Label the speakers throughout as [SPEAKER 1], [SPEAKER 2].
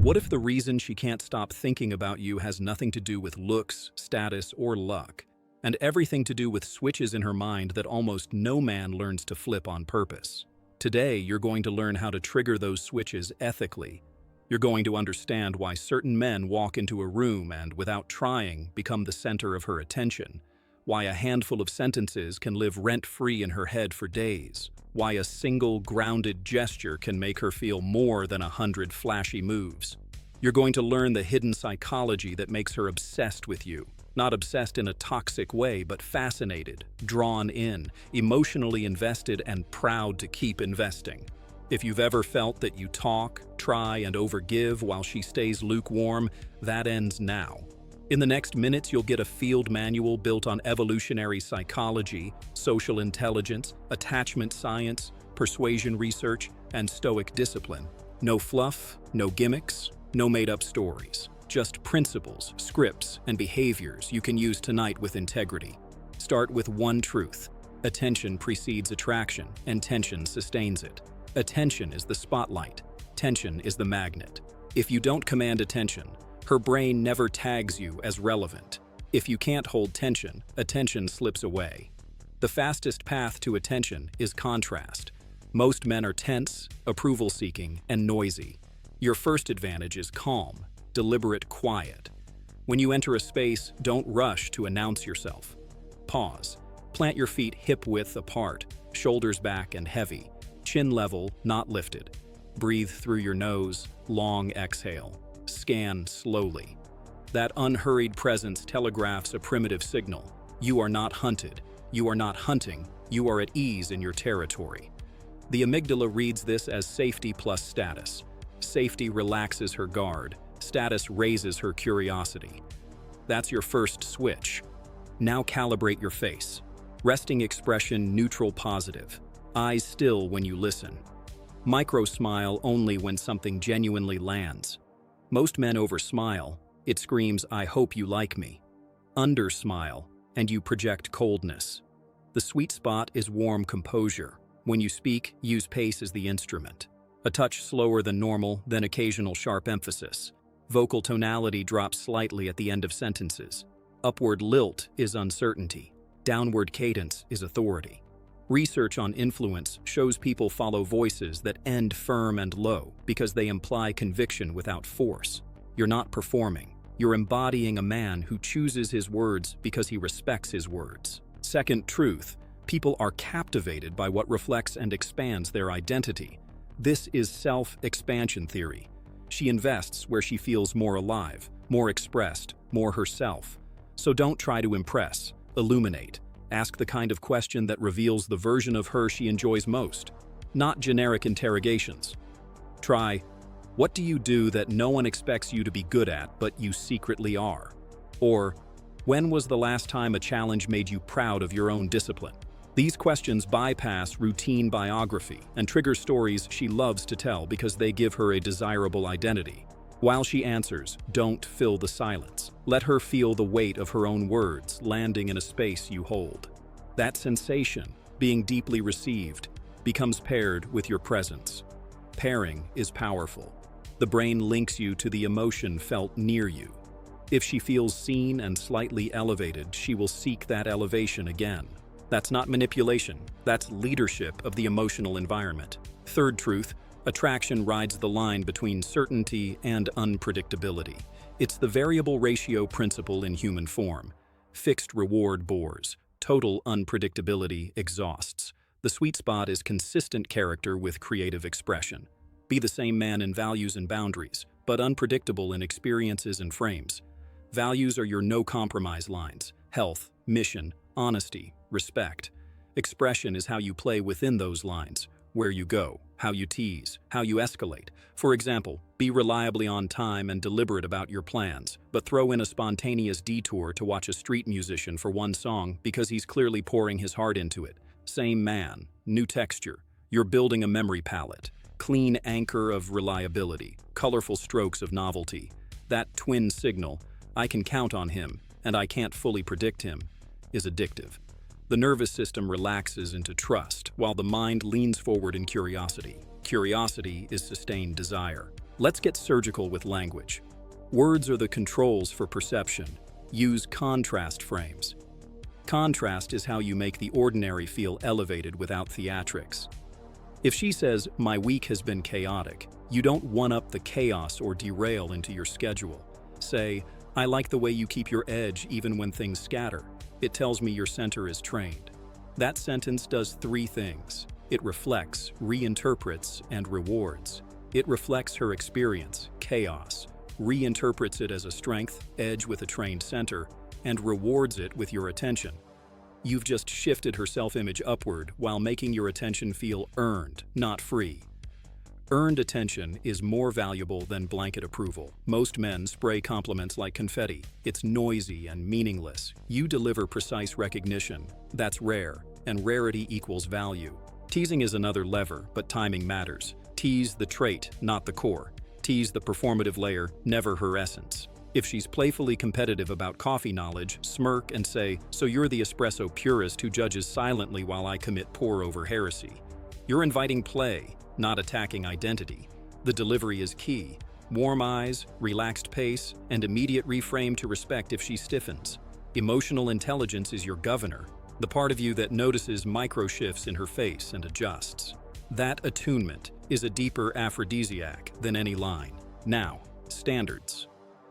[SPEAKER 1] What if the reason she can't stop thinking about you has nothing to do with looks, status, or luck, and everything to do with switches in her mind that almost no man learns to flip on purpose? Today, you're going to learn how to trigger those switches ethically. You're going to understand why certain men walk into a room and, without trying, become the center of her attention. Why a handful of sentences can live rent-free in her head for days. Why a single, grounded gesture can make her feel more than 100 flashy moves. You're going to learn the hidden psychology that makes her obsessed with you. Not obsessed in a toxic way, but fascinated, drawn in, emotionally invested, and proud to keep investing. If you've ever felt that you talk, try, and overgive while she stays lukewarm, that ends now. In the next minutes, you'll get a field manual built on evolutionary psychology, social intelligence, attachment science, persuasion research, and Stoic discipline. No fluff, no gimmicks, no made-up stories. Just principles, scripts, and behaviors you can use tonight with integrity. Start with one truth. Attention precedes attraction, and tension sustains it. Attention is the spotlight. Tension is the magnet. If you don't command attention, her brain never tags you as relevant. If you can't hold tension, attention slips away. The fastest path to attention is contrast. Most men are tense, approval-seeking, and noisy. Your first advantage is calm, deliberate quiet. When you enter a space, don't rush to announce yourself. Pause. Plant your feet hip-width apart, shoulders back and heavy, chin level, not lifted. Breathe through your nose, long exhale. Scan slowly. That unhurried presence telegraphs a primitive signal. You are not hunted. You are not hunting. You are at ease in your territory. The amygdala reads this as safety plus status. Safety relaxes her guard. Status raises her curiosity. That's your first switch. Now calibrate your face. Resting expression neutral positive. Eyes still when you listen. Micro smile only when something genuinely lands. Most men oversmile. It screams, "I hope you like me." Undersmile, and you project coldness. The sweet spot is warm composure. When you speak, use pace as the instrument. A touch slower than normal, then occasional sharp emphasis. Vocal tonality drops slightly at the end of sentences. Upward lilt is uncertainty. Downward cadence is authority. Research on influence shows people follow voices that end firm and low because they imply conviction without force. You're not performing. You're embodying a man who chooses his words because he respects his words. Second truth, people are captivated by what reflects and expands their identity. This is self-expansion theory. She invests where she feels more alive, more expressed, more herself. So don't try to impress, illuminate. Ask the kind of question that reveals the version of her she enjoys most, not generic interrogations. Try, what do you do that no one expects you to be good at, but you secretly are? Or, when was the last time a challenge made you proud of your own discipline? These questions bypass routine biography and trigger stories she loves to tell because they give her a desirable identity. While she answers, don't fill the silence. Let her feel the weight of her own words landing in a space you hold. That sensation, being deeply received, becomes paired with your presence. Pairing is powerful. The brain links you to the emotion felt near you. If she feels seen and slightly elevated, she will seek that elevation again. That's not manipulation. That's leadership of the emotional environment. Third truth, attraction rides the line between certainty and unpredictability. It's the variable ratio principle in human form. Fixed reward bores. Total unpredictability exhausts. The sweet spot is consistent character with creative expression. Be the same man in values and boundaries, but unpredictable in experiences and frames. Values are your no-compromise lines. Health, mission, honesty, respect. Expression is how you play within those lines. Where you go, how you tease, how you escalate. For example, be reliably on time and deliberate about your plans, but throw in a spontaneous detour to watch a street musician for one song because he's clearly pouring his heart into it. Same man, new texture. You're building a memory palette. Clean anchor of reliability, colorful strokes of novelty. That twin signal, I can count on him, and I can't fully predict him, is addictive. The nervous system relaxes into trust, while the mind leans forward in curiosity. Curiosity is sustained desire. Let's get surgical with language. Words are the controls for perception. Use contrast frames. Contrast is how you make the ordinary feel elevated without theatrics. If she says, "My week has been chaotic," you don't one-up the chaos or derail into your schedule. Say, "I like the way you keep your edge even when things scatter. It tells me your center is trained." That sentence does three things. It reflects, reinterprets, and rewards. It reflects her experience, chaos, reinterprets it as a strength, edge with a trained center, and rewards it with your attention. You've just shifted her self-image upward while making your attention feel earned, not free. Earned attention is more valuable than blanket approval. Most men spray compliments like confetti. It's noisy and meaningless. You deliver precise recognition. That's rare, and rarity equals value. Teasing is another lever, but timing matters. Tease the trait, not the core. Tease the performative layer, never her essence. If she's playfully competitive about coffee knowledge, smirk and say, "So you're the espresso purist who judges silently while I commit pour-over heresy." You're inviting play, not attacking identity. The delivery is key. Warm eyes, relaxed pace, and immediate reframe to respect if she stiffens. Emotional intelligence is your governor, the part of you that notices micro-shifts in her face and adjusts. That attunement is a deeper aphrodisiac than any line. Now, standards.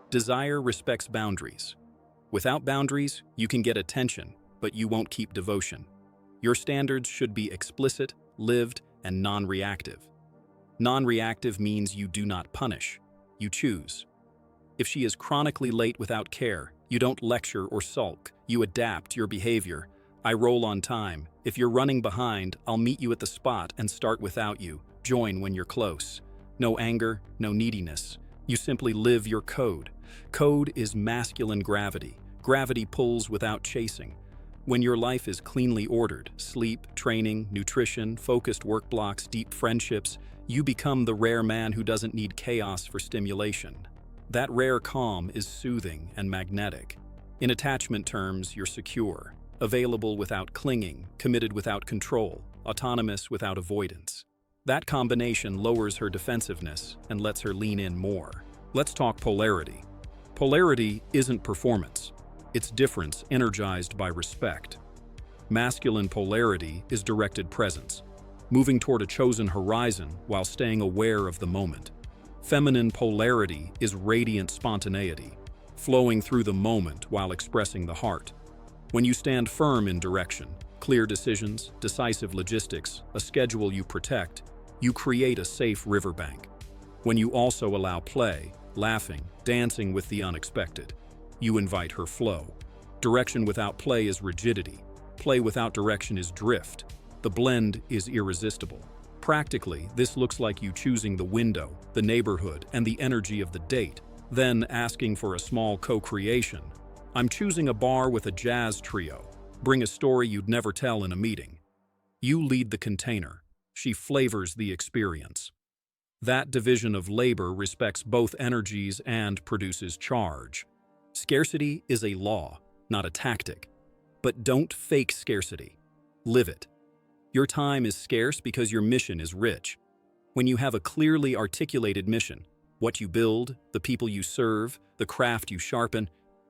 [SPEAKER 1] Desire respects boundaries. Without boundaries, you can get attention, but you won't keep devotion. Your standards should be explicit, lived, and non-reactive. Non-reactive means you do not punish, you choose. If she is chronically late without care, you don't lecture or sulk, you adapt your behavior. "I roll on time. If you're running behind, I'll meet you at the spot and start without you. Join when you're close." No anger, no neediness. You simply live your code. Code is masculine gravity. Gravity pulls without chasing. When your life is cleanly ordered, sleep, training, nutrition, focused work blocks, deep friendships, you become the rare man who doesn't need chaos for stimulation. That rare calm is soothing and magnetic. In attachment terms, you're secure, available without clinging, committed without control, autonomous without avoidance. That combination lowers her defensiveness and lets her lean in more. Let's talk polarity. Polarity isn't performance. It's difference energized by respect. Masculine polarity is directed presence, moving toward a chosen horizon while staying aware of the moment. Feminine polarity is radiant spontaneity, flowing through the moment while expressing the heart. When you stand firm in direction, clear decisions, decisive logistics, a schedule you protect, you create a safe riverbank. When you also allow play, laughing, dancing with the unexpected, you invite her flow. Direction without play is rigidity. Play without direction is drift. The blend is irresistible. Practically, this looks like you choosing the window, the neighborhood, and the energy of the date, then asking for a small co-creation. "I'm choosing a bar with a jazz trio. Bring a story you'd never tell in a meeting." You lead the container. She flavors the experience. That division of labor respects both energies and produces charge. Scarcity is a law, not a tactic. But don't fake scarcity. Live it. Your time is scarce because your mission is rich. When you have a clearly articulated mission, what you build, the people you serve, the craft you sharpen,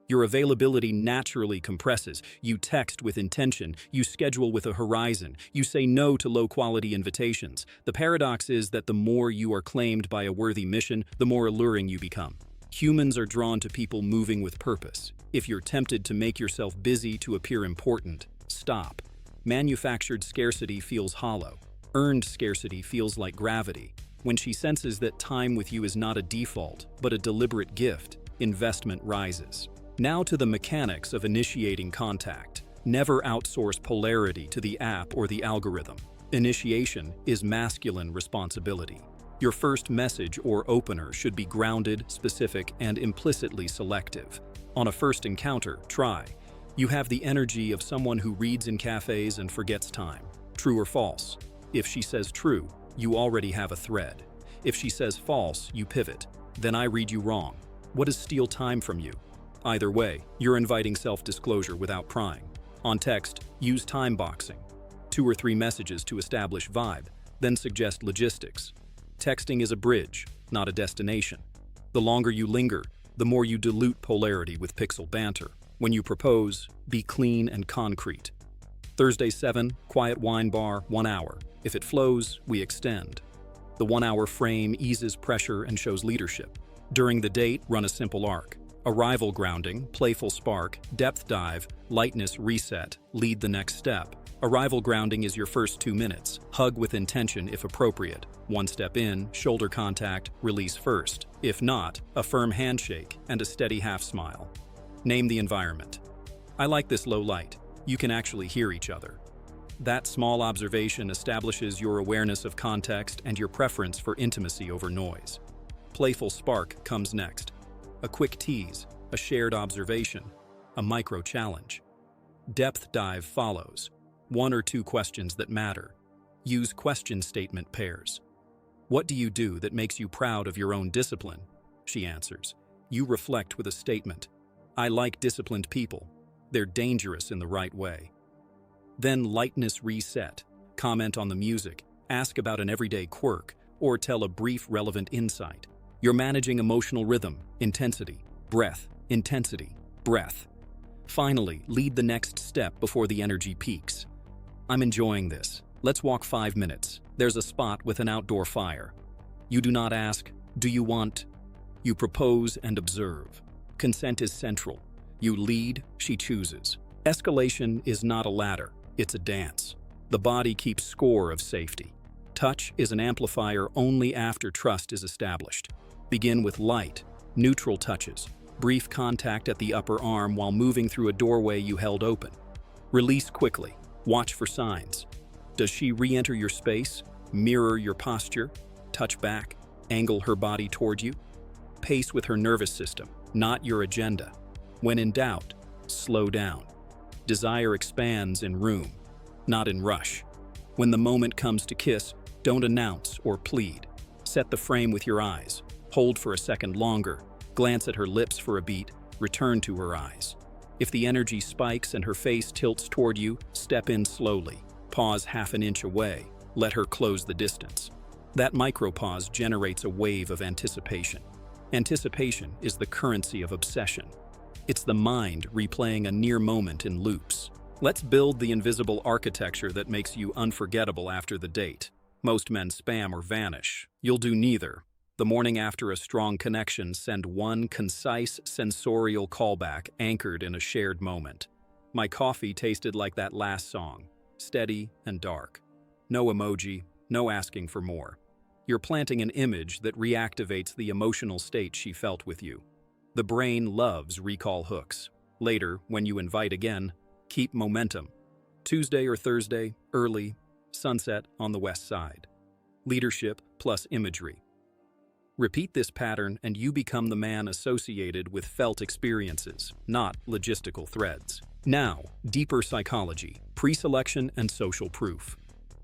[SPEAKER 1] your availability naturally compresses. You text with intention, you schedule with a horizon, you say no to low-quality invitations. The paradox is that the more you are claimed by a worthy mission, the more alluring you become. Humans are drawn to people moving with purpose. If you're tempted to make yourself busy to appear important, stop. Manufactured scarcity feels hollow. Earned scarcity feels like gravity. When she senses that time with you is not a default, but a deliberate gift, investment rises. Now to the mechanics of initiating contact. Never outsource polarity to the app or the algorithm. Initiation is masculine responsibility. Your first message or opener should be grounded, specific, and implicitly selective. On a first encounter, try. You have the energy of someone who reads in cafes and forgets time. True or false? If she says true, you already have a thread. If she says false, you pivot. Then I read you wrong. What does steal time from you? Either way, you're inviting self-disclosure without prying. On text, use time boxing. 2 or 3 messages to establish vibe, then suggest logistics. Texting is a bridge. not a destination. The longer you linger, the more you dilute polarity with pixel banter. When you propose, be clean and concrete. Thursday 7, quiet wine bar, 1 hour. If it flows, we extend. The 1 hour frame eases pressure and shows leadership. During the date, run a simple arc. Arrival grounding, playful spark, depth dive, lightness reset, lead the next step. Arrival grounding is your first 2 minutes. Hug with intention if appropriate. 1 step in, shoulder contact, release first. If not, a firm handshake and a steady half smile. Name the environment. I like this low light. You can actually hear each other. That small observation establishes your awareness of context and your preference for intimacy over noise. Playful spark comes next. A quick tease, a shared observation, a micro challenge. Depth dive follows. 1 or 2 questions that matter. Use question statement pairs. What do you do that makes you proud of your own discipline? She answers. You reflect with a statement. I like disciplined people. They're dangerous in the right way. Then lightness reset. Comment on the music, ask about an everyday quirk, or tell a brief relevant insight. You're managing emotional rhythm, intensity, breath, intensity, breath. Finally, lead the next step before the energy peaks. I'm enjoying this. Let's walk 5 minutes. There's a spot with an outdoor fire. You do not ask, do you want? You propose and observe. Consent is central. You lead, she chooses. Escalation is not a ladder, it's a dance. The body keeps score of safety. Touch is an amplifier only after trust is established. Begin with light, neutral touches, brief contact at the upper arm while moving through a doorway you held open. Release quickly, watch for signs. Does she re-enter your space, mirror your posture, touch back, angle her body toward you? Pace with her nervous system, not your agenda. When in doubt, slow down. Desire expands in room, not in rush. When the moment comes to kiss, don't announce or plead. Set the frame with your eyes. Hold for a second longer. Glance at her lips for a beat. Return to her eyes. If the energy spikes and her face tilts toward you, step in slowly. Pause half an inch away. Let her close the distance. That micropause generates a wave of anticipation. Anticipation is the currency of obsession. It's the mind replaying a near moment in loops. Let's build the invisible architecture that makes you unforgettable after the date. Most men spam or vanish. You'll do neither. The morning after a strong connection, send one concise sensorial callback anchored in a shared moment. My coffee tasted like that last song, steady and dark. No emoji, no asking for more. You're planting an image that reactivates the emotional state she felt with you. The brain loves recall hooks. Later, when you invite again, keep momentum. Tuesday or Thursday, early, sunset on the west side. Leadership plus imagery. Repeat this pattern and you become the man associated with felt experiences, not logistical threads. Now, deeper psychology, pre-selection and social proof.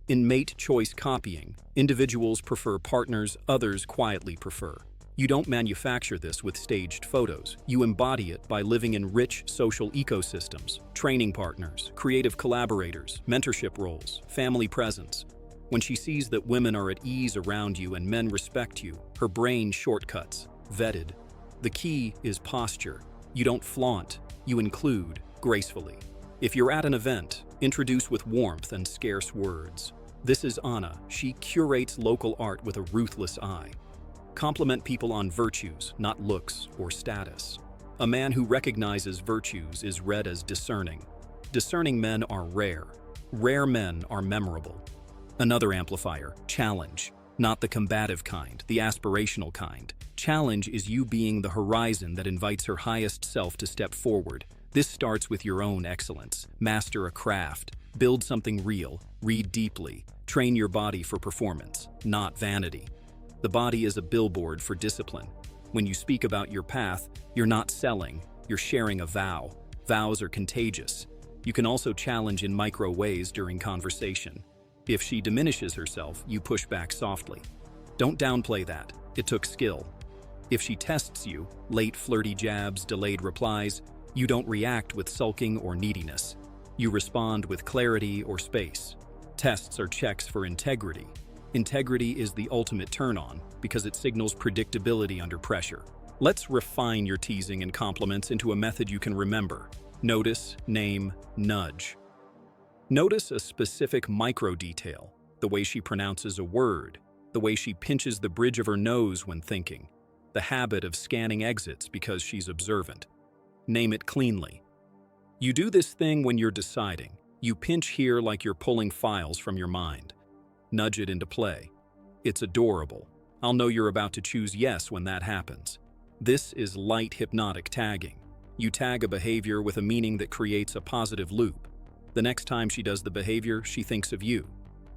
[SPEAKER 1] In mate choice copying, individuals prefer partners others quietly prefer. You don't manufacture this with staged photos. You embody it by living in rich social ecosystems, training partners, creative collaborators, mentorship roles, family presence. When she sees that women are at ease around you and men respect you, her brain shortcuts, vetted. The key is posture. You don't flaunt, you include gracefully. If you're at an event, introduce with warmth and scarce words. This is Anna. She curates local art with a ruthless eye. Compliment people on virtues, not looks or status. A man who recognizes virtues is read as discerning. Discerning men are rare. Rare men are memorable. Another amplifier, challenge. Not the combative kind, the aspirational kind. Challenge is you being the horizon that invites her highest self to step forward. This starts with your own excellence. Master a craft. Build something real. Read deeply. Train your body for performance, not vanity. The body is a billboard for discipline. When you speak about your path, you're not selling, you're sharing a vow. Vows are contagious. You can also challenge in micro ways during conversation. If she diminishes herself, you push back softly. Don't downplay that. It took skill. If she tests you, late flirty jabs, delayed replies, you don't react with sulking or neediness. You respond with clarity or space. Tests are checks for integrity. Integrity is the ultimate turn-on because it signals predictability under pressure. Let's refine your teasing and compliments into a method you can remember. Notice, name, nudge. Notice a specific micro-detail, the way she pronounces a word, the way she pinches the bridge of her nose when thinking, the habit of scanning exits because she's observant. Name it cleanly. You do this thing when you're deciding. You pinch here like you're pulling files from your mind. Nudge it into play. It's adorable. I'll know you're about to choose yes when that happens. This is light hypnotic tagging. You tag a behavior with a meaning that creates a positive loop. The next time she does the behavior, she thinks of you.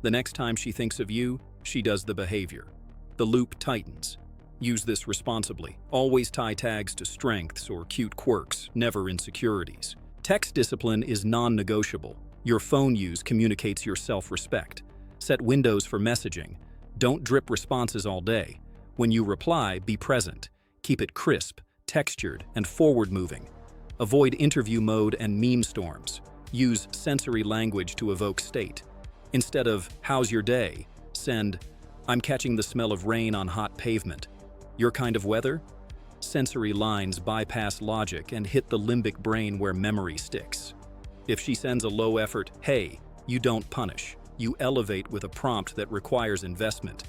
[SPEAKER 1] The next time she thinks of you, she does the behavior. The loop tightens. Use this responsibly. Always tie tags to strengths or cute quirks, never insecurities. Text discipline is non-negotiable. Your phone use communicates your self-respect. Set windows for messaging. Don't drip responses all day. When you reply, be present. Keep it crisp, textured, and forward-moving. Avoid interview mode and meme storms. Use sensory language to evoke state. Instead of, "How's your day?" send, "I'm catching the smell of rain on hot pavement." Your kind of weather? Sensory lines bypass logic and hit the limbic brain where memory sticks. If she sends a low-effort, "Hey," you don't punish. You elevate with a prompt that requires investment.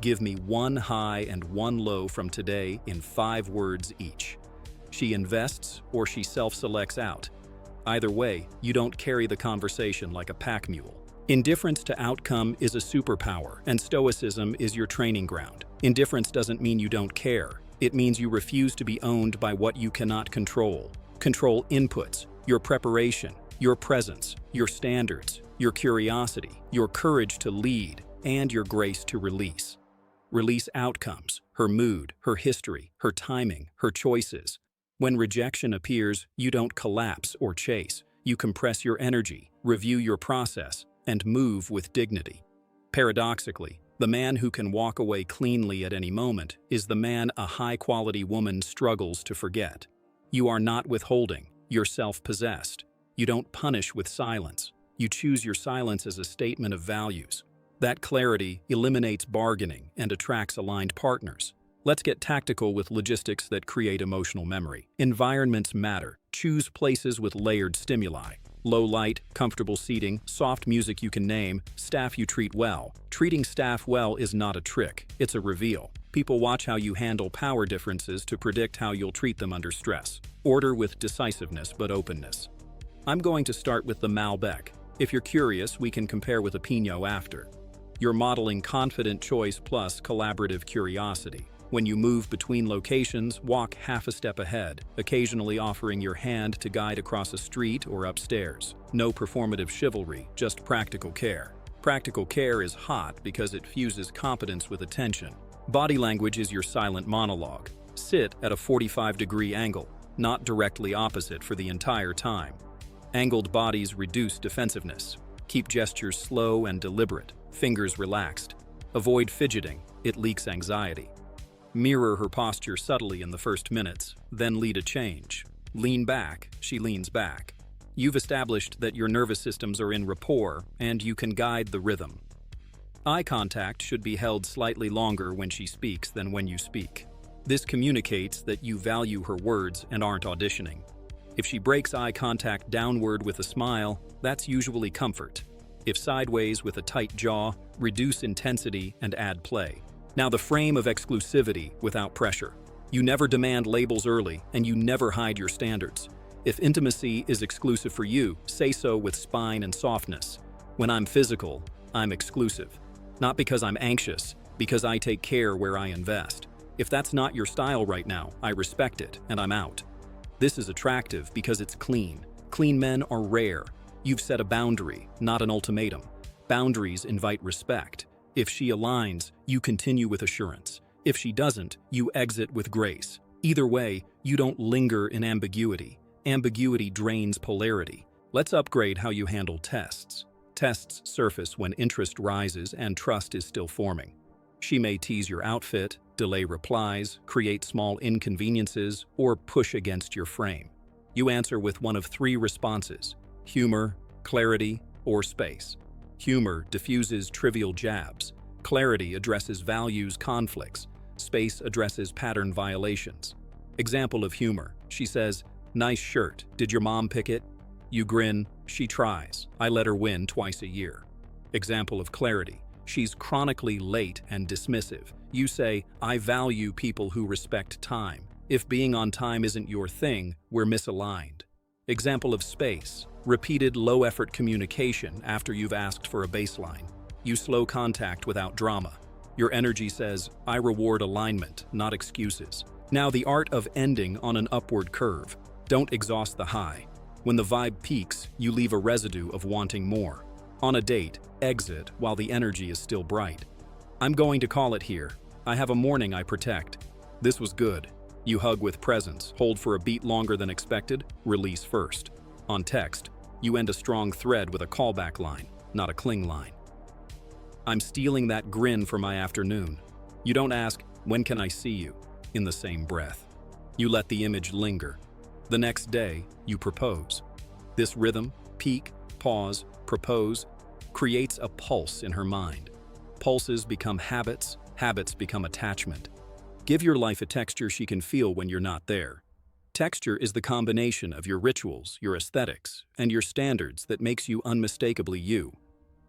[SPEAKER 1] Give me one high and one low from today in 5 words each. She invests or she self-selects out. Either way, you don't carry the conversation like a pack mule. Indifference to outcome is a superpower, and stoicism is your training ground. Indifference doesn't mean you don't care. It means you refuse to be owned by what you cannot control. Control inputs, your preparation, your presence, your standards, your curiosity, your courage to lead, and your grace to release. Release outcomes, her mood, her history, her timing, her choices. When rejection appears, you don't collapse or chase. You compress your energy, review your process, and move with dignity. Paradoxically, the man who can walk away cleanly at any moment is the man a high-quality woman struggles to forget. You are not withholding, you're self-possessed. You don't punish with silence. You choose your silence as a statement of values. That clarity eliminates bargaining and attracts aligned partners. Let's get tactical with logistics that create emotional memory. Environments matter. Choose places with layered stimuli. Low light, comfortable seating, soft music you can name, staff you treat well. Treating staff well is not a trick, it's a reveal. People watch how you handle power differences to predict how you'll treat them under stress. Order with decisiveness but openness. I'm going to start with the Malbec. If you're curious, we can compare with a Pinot after. You're modeling confident choice plus collaborative curiosity. When you move between locations, walk half a step ahead, occasionally offering your hand to guide across a street or upstairs. No performative chivalry, just practical care. Practical care is hot because it fuses competence with attention. Body language is your silent monologue. Sit at a 45-degree angle, not directly opposite for the entire time. Angled bodies reduce defensiveness. Keep gestures slow and deliberate, fingers relaxed. Avoid fidgeting, it leaks anxiety. Mirror her posture subtly in the first minutes, then lead a change. Lean back, she leans back. You've established that your nervous systems are in rapport, and you can guide the rhythm. Eye contact should be held slightly longer when she speaks than when you speak. This communicates that you value her words and aren't auditioning. If she breaks eye contact downward with a smile, that's usually comfort. If sideways with a tight jaw, reduce intensity and add play. Now the frame of exclusivity without pressure. You never demand labels early, and you never hide your standards. If intimacy is exclusive for you, say so with spine and softness. When I'm physical, I'm exclusive. Not because I'm anxious, because I take care where I invest. If that's not your style right now, I respect it, and I'm out. This is attractive because it's clean. Clean men are rare. You've set a boundary, not an ultimatum. Boundaries invite respect. If she aligns, you continue with assurance. If she doesn't, you exit with grace. Either way, you don't linger in ambiguity. Ambiguity drains polarity. Let's upgrade how you handle tests. Tests surface when interest rises and trust is still forming. She may tease your outfit, delay replies, create small inconveniences, or push against your frame. You answer with one of 3 responses: humor, clarity, or space. Humor diffuses trivial jabs. Clarity addresses values conflicts. Space addresses pattern violations. Example of humor. She says, "Nice shirt. Did your mom pick it?" You grin. She tries. I let her win twice a year. Example of clarity. She's chronically late and dismissive. You say, "I value people who respect time. If being on time isn't your thing, we're misaligned." Example of space. Repeated low-effort communication after you've asked for a baseline. You slow contact without drama. Your energy says, "I reward alignment, not excuses." Now, the art of ending on an upward curve. Don't exhaust the high. When the vibe peaks, you leave a residue of wanting more. On a date, exit while the energy is still bright. "I'm going to call it here. I have a morning I protect." This was good. You hug with presence, hold for a beat longer than expected, release first. On text, you end a strong thread with a callback line, not a cling line. "I'm stealing that grin for my afternoon." You don't ask, "When can I see you?" in the same breath. You let the image linger. The next day, you propose. This rhythm, peak, pause, propose, creates a pulse in her mind. Pulses become habits, habits become attachment. Give your life a texture she can feel when you're not there. Texture is the combination of your rituals, your aesthetics, and your standards that makes you unmistakably you.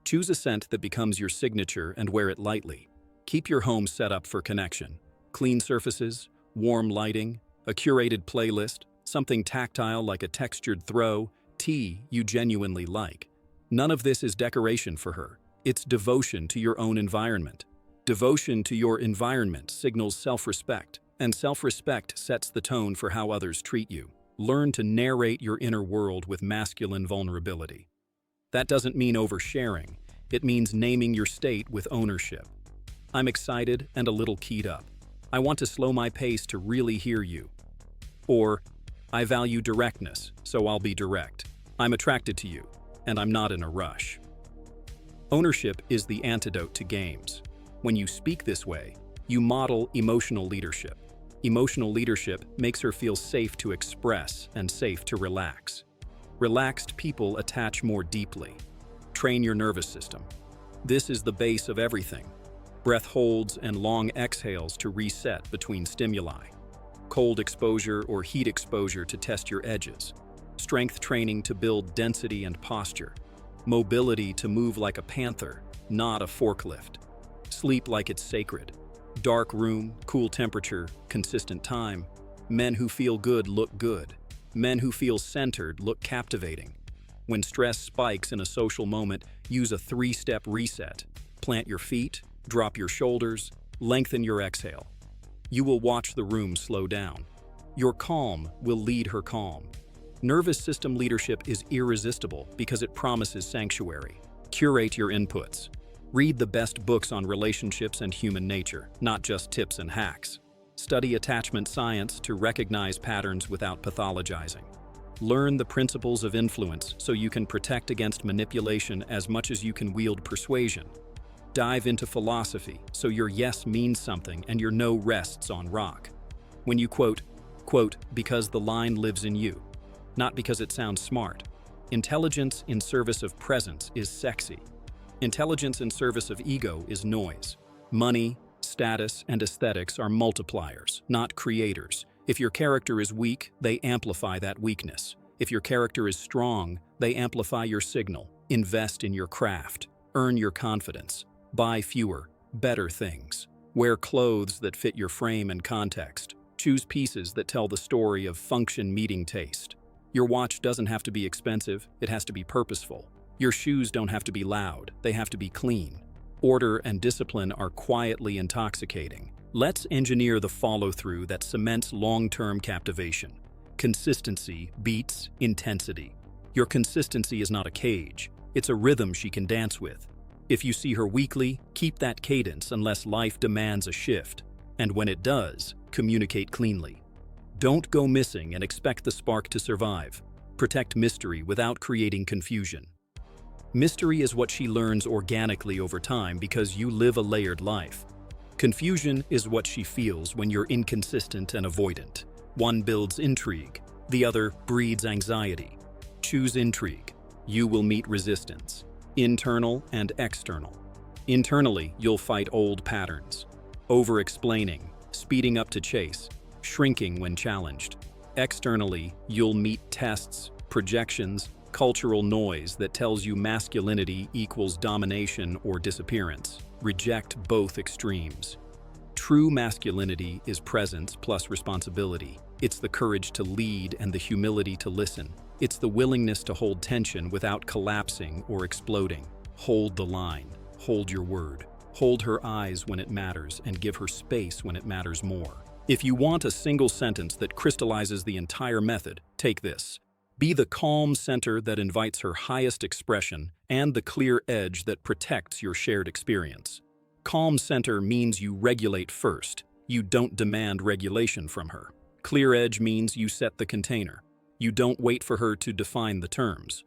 [SPEAKER 1] Choose a scent that becomes your signature and wear it lightly. Keep your home set up for connection. Clean surfaces, warm lighting, a curated playlist, something tactile like a textured throw, tea you genuinely like. None of this is decoration for her. It's devotion to your own environment. Devotion to your environment signals self-respect, and self-respect sets the tone for how others treat you. Learn to narrate your inner world with masculine vulnerability. That doesn't mean oversharing. It means naming your state with ownership. "I'm excited and a little keyed up. I want to slow my pace to really hear you." Or, "I value directness, so I'll be direct. I'm attracted to you, and I'm not in a rush." Ownership is the antidote to games. When you speak this way, you model emotional leadership. Emotional leadership makes her feel safe to express and safe to relax. Relaxed people attach more deeply. Train your nervous system. This is the base of everything. Breath holds and long exhales to reset between stimuli. Cold exposure or heat exposure to test your edges. Strength training to build density and posture. Mobility to move like a panther, not a forklift. Sleep like it's sacred. Dark room, cool temperature, consistent time. Men who feel good look good. Men who feel centered look captivating. When stress spikes in a social moment, use a 3-step reset. Plant your feet, drop your shoulders, lengthen your exhale. You will watch the room slow down. Your calm will lead her calm. Nervous system leadership is irresistible because it promises sanctuary. Curate your inputs. Read the best books on relationships and human nature, not just tips and hacks. Study attachment science to recognize patterns without pathologizing. Learn the principles of influence so you can protect against manipulation as much as you can wield persuasion. Dive into philosophy so your yes means something and your no rests on rock. When you quote, "because the line lives in you," not because it sounds smart. Intelligence in service of presence is sexy. Intelligence in service of ego is noise. Money, status, and aesthetics are multipliers, not creators. If your character is weak, they amplify that weakness. If your character is strong, they amplify your signal. Invest in your craft. Earn your confidence. Buy fewer, better things. Wear clothes that fit your frame and context. Choose pieces that tell the story of function meeting taste. Your watch doesn't have to be expensive, it has to be purposeful. Your shoes don't have to be loud, they have to be clean. Order and discipline are quietly intoxicating. Let's engineer the follow-through that cements long-term captivation. Consistency beats intensity. Your consistency is not a cage, it's a rhythm she can dance with. If you see her weekly, keep that cadence unless life demands a shift. And when it does, communicate cleanly. Don't go missing and expect the spark to survive. Protect mystery without creating confusion. Mystery is what she learns organically over time because you live a layered life. Confusion is what she feels when you're inconsistent and avoidant. One builds intrigue, the other breeds anxiety. Choose intrigue. You will meet resistance, internal and external. Internally, you'll fight old patterns. Over-explaining, speeding up to chase, shrinking when challenged. Externally, you'll meet tests, projections, cultural noise that tells you masculinity equals domination or disappearance. Reject both extremes. True masculinity is presence plus responsibility. It's the courage to lead and the humility to listen. It's the willingness to hold tension without collapsing or exploding. Hold the line. Hold your word. Hold her eyes when it matters and give her space when it matters more. If you want a single sentence that crystallizes the entire method, take this. Be the calm center that invites her highest expression and the clear edge that protects your shared experience. Calm center means you regulate first. You don't demand regulation from her. Clear edge means you set the container. You don't wait for her to define the terms.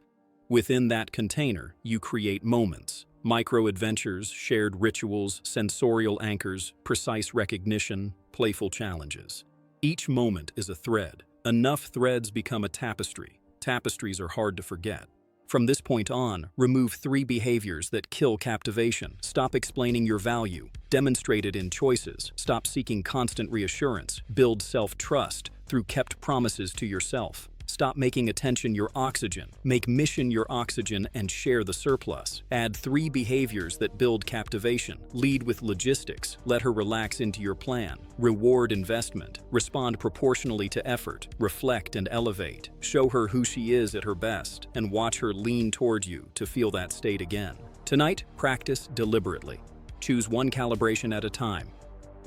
[SPEAKER 1] Within that container, you create moments. Micro-adventures, shared rituals, sensorial anchors, precise recognition, playful challenges. Each moment is a thread. Enough threads become a tapestry. Tapestries are hard to forget. From this point on, remove 3 behaviors that kill captivation. Stop explaining your value. Demonstrate it in choices. Stop seeking constant reassurance. Build self-trust through kept promises to yourself. Stop making attention your oxygen. Make mission your oxygen and share the surplus. Add 3 behaviors that build captivation. Lead with logistics. Let her relax into your plan. Reward investment. Respond proportionally to effort. Reflect and elevate. Show her who she is at her best and watch her lean toward you to feel that state again. Tonight, practice deliberately. Choose one calibration at a time.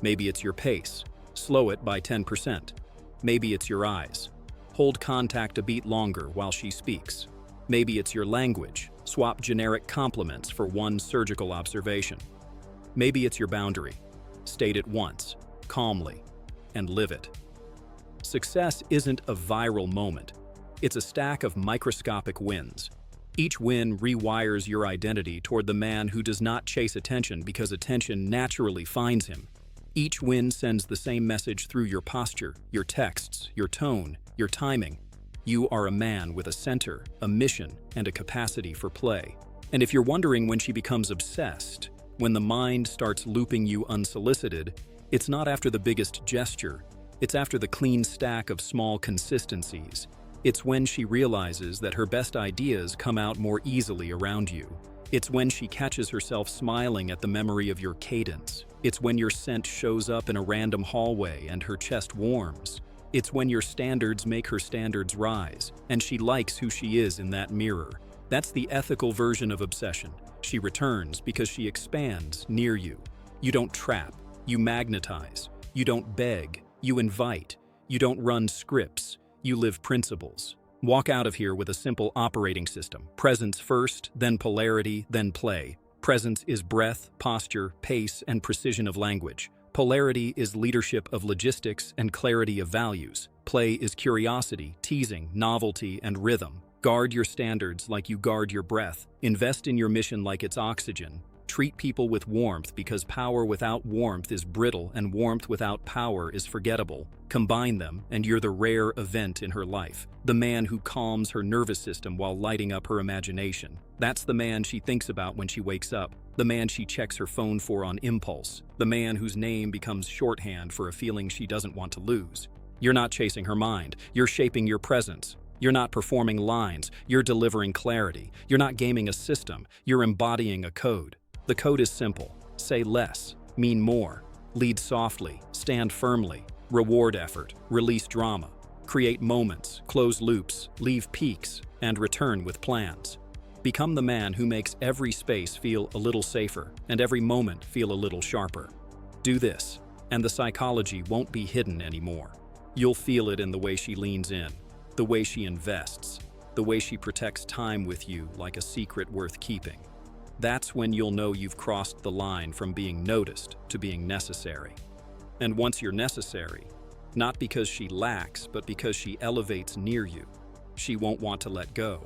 [SPEAKER 1] Maybe it's your pace. Slow it by 10%. Maybe it's your eyes. Hold contact a beat longer while she speaks. Maybe it's your language. Swap generic compliments for one surgical observation. Maybe it's your boundary. State it once, calmly, and live it. Success isn't a viral moment. It's a stack of microscopic wins. Each win rewires your identity toward the man who does not chase attention because attention naturally finds him. Each win sends the same message through your posture, your texts, your tone, your timing. You are a man with a center, a mission, and a capacity for play. And if you're wondering when she becomes obsessed, when the mind starts looping you unsolicited, it's not after the biggest gesture. It's after the clean stack of small consistencies. It's when she realizes that her best ideas come out more easily around you. It's when she catches herself smiling at the memory of your cadence. It's when your scent shows up in a random hallway and her chest warms. It's when your standards make her standards rise, and she likes who she is in that mirror. That's the ethical version of obsession. She returns because she expands near you. You don't trap, you magnetize. You don't beg, you invite. You don't run scripts, you live principles. Walk out of here with a simple operating system. Presence first, then polarity, then play. Presence is breath, posture, pace, and precision of language. Polarity is leadership of logistics and clarity of values. Play is curiosity, teasing, novelty, and rhythm. Guard your standards like you guard your breath. Invest in your mission like it's oxygen. Treat people with warmth because power without warmth is brittle and warmth without power is forgettable. Combine them and you're the rare event in her life. The man who calms her nervous system while lighting up her imagination. That's the man she thinks about when she wakes up. The man she checks her phone for on impulse. The man whose name becomes shorthand for a feeling she doesn't want to lose. You're not chasing her mind. You're shaping your presence. You're not performing lines. You're delivering clarity. You're not gaming a system. You're embodying a code. The code is simple. Say less, mean more, lead softly, stand firmly, reward effort, release drama, create moments, close loops, leave peaks, and return with plans. Become the man who makes every space feel a little safer and every moment feel a little sharper. Do this, and the psychology won't be hidden anymore. You'll feel it in the way she leans in, the way she invests, the way she protects time with you like a secret worth keeping. That's when you'll know you've crossed the line from being noticed to being necessary. And once you're necessary, not because she lacks, but because she elevates near you, she won't want to let go.